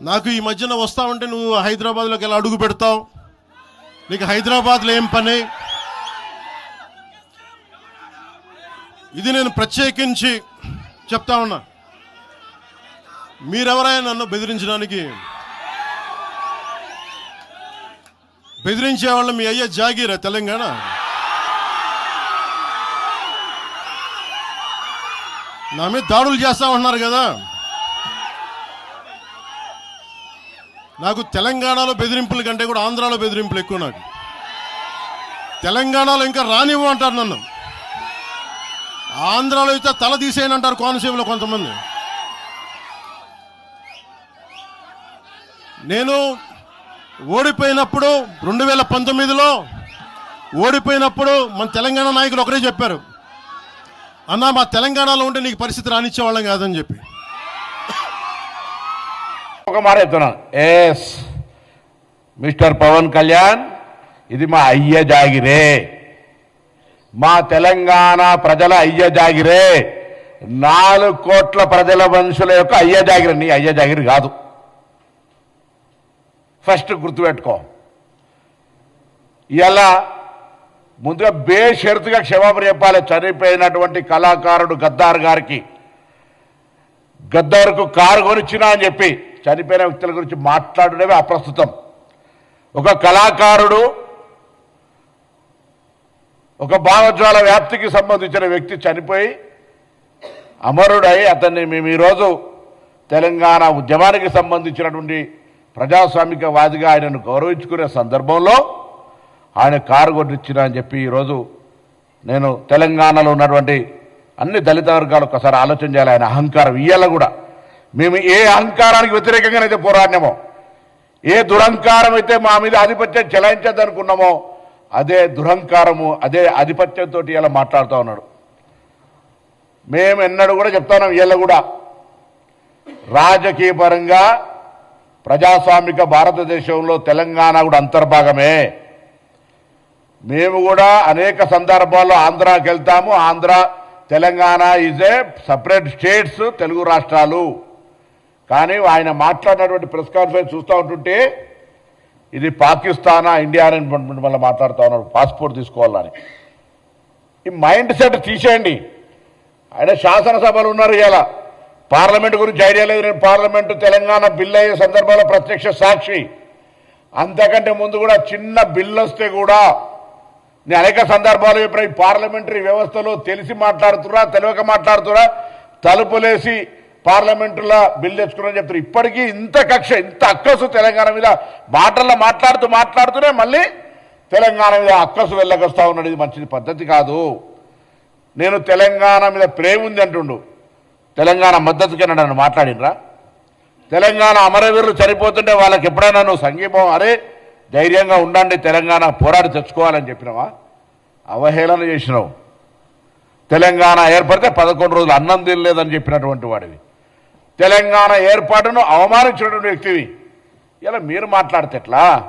నాకు ఈ మధ్యన వస్తా ఉంటే నువ్వు హైదరాబాద్లోకి ఎలా అడుగు పెడతావు, నీకు హైదరాబాద్లో ఏం పని? ఇది నేను ప్రత్యేకించి చెప్తా ఉన్నా. మీరెవరైనా నన్ను బెదిరించడానికి, బెదిరించే వాళ్ళ మీ అయ్యే జాగీరా తెలంగాణ? నా మీద దాడులు చేస్తా ఉన్నారు కదా. నాకు తెలంగాణలో బెదిరింపుల కంటే కూడా ఆంధ్రాలో బెదిరింపులు ఎక్కువ. నాకు తెలంగాణలో ఇంకా రానివ్వమంటారు నన్ను, ఆంధ్రాలో అయితే తల తీసేయనంటారు కోనసీమలో కొంతమంది. నేను ఓడిపోయినప్పుడు 2019లో ఓడిపోయినప్పుడు మన తెలంగాణ నాయకులు ఒకరే చెప్పారు, అన్నా మా తెలంగాణలో ఉంటే నీకు పరిస్థితి రానిచ్చేవాళ్ళం కాదని చెప్పి. ఒక మాట చెప్తున్నాను, ఎస్ మిస్టర్ పవన్ కళ్యాణ్, ఇది మా అయ్య జాగిరే, మా తెలంగాణ ప్రజల అయ్య జాగిరే, 4 కోట్ల ప్రజల మనుషుల యొక్క అయ్య జాగిరే, నీ అయ్య జాగిరి కాదు. ఫస్ట్ గుర్తుపెట్టుకో. ఇలా ముందుగా బేషరతుగా క్షమాపణ చెప్పాలి. చనిపోయినటువంటి కళాకారుడు గద్దార్ గారికి, గద్దార్కు కారు కొనిచ్చినా అని చెప్పి చనిపోయిన వ్యక్తుల గురించి మాట్లాడడమే అప్రస్తుతం. ఒక కళాకారుడు, ఒక భావజ్వాల వ్యాప్తికి సంబంధించిన వ్యక్తి చనిపోయి అమరుడై అతన్ని మేము ఈరోజు తెలంగాణ ఉద్యమానికి సంబంధించినటువంటి ప్రజాస్వామికవాదిగా ఆయనను గౌరవించుకునే సందర్భంలో ఆయన కారు కొట్టించిన అని చెప్పి ఈరోజు నేను తెలంగాణలో ఉన్నటువంటి అన్ని దళిత వర్గాలు ఒకసారి ఆలోచన చేయాలి. ఆయన అహంకారం ఇయ్యాల కూడా మేము ఏ అహంకారానికి వ్యతిరేకంగానైతే పోరాడినామో, ఏ దురహంకారం అయితే మా మీద ఆధిపత్యం చెలాయించద్దనుకున్నామో అదే దురహంకారము, అదే ఆధిపత్యంతో ఇలా మాట్లాడుతూ ఉన్నాడు. మేము ఎన్నడూ కూడా చెప్తున్నాం, వీళ్ళ కూడా రాజకీయ పరంగా ప్రజాస్వామిక భారతదేశంలో తెలంగాణ కూడా అంతర్భాగమే. మేము కూడా అనేక సందర్భాల్లో ఆంధ్రాకి వెళ్తాము. Andhra, Telangana is a separate states, Telugu రాష్ట్రాలు. కానీ ఆయన మాట్లాడినటువంటి ప్రెస్ కాన్ఫరెన్స్ చూస్తూ ఉంటుంటే ఇది పాకిస్తానా ఇండియా అని మళ్ళీ మాట్లాడుతూ ఉన్నారు, పాస్పోర్ట్ తీసుకోవాలని. ఈ మైండ్ సెట్ తీసేయండి. ఆయన శాసనసభలు ఉన్నారు, ఇలా పార్లమెంట్ గురించి ఐడియా లేదు. నేను పార్లమెంటు తెలంగాణ బిల్ అయ్యే సందర్భంలో ప్రత్యక్ష సాక్షి. అంతకంటే ముందు కూడా చిన్న బిల్లు వస్తే కూడా నేను అనేక సందర్భాలు చెప్పిన, ఈ పార్లమెంటరీ వ్యవస్థలో తెలిసి మాట్లాడుతున్నా తెలియక మాట్లాడుతున్నా, తలుపులేసి పార్లమెంటులో బిల్ తెచ్చుకున్నారని చెప్తారు. ఇప్పటికీ ఇంత కక్ష, ఇంత అక్కసు తెలంగాణ మీద మాటల్లో మాట్లాడుతూనే మళ్ళీ తెలంగాణ మీద అక్కసు వెళ్ళకొస్తా ఉన్నాడు. ఇది మంచిది పద్ధతి కాదు. నేను తెలంగాణ మీద ప్రేమ ఉంది అంటుండు, తెలంగాణ మద్దతుకి నన్ను మాట్లాడినరా? తెలంగాణ అమరవీరులు చనిపోతుంటే వాళ్ళకి ఎప్పుడైనా నువ్వు సంఘీభావం, అరే ధైర్యంగా ఉండండి తెలంగాణ పోరాడి తెచ్చుకోవాలని చెప్పినావా? అవహేళన చేసినావు. తెలంగాణ ఏర్పడితే 11 రోజులు అన్నం తినలేదని చెప్పినటువంటి వాడివి, తెలంగాణ ఏర్పాటును అవమానించినటువంటి వ్యక్తివి. ఇలా మీరు మాట్లాడితే ఎట్లా?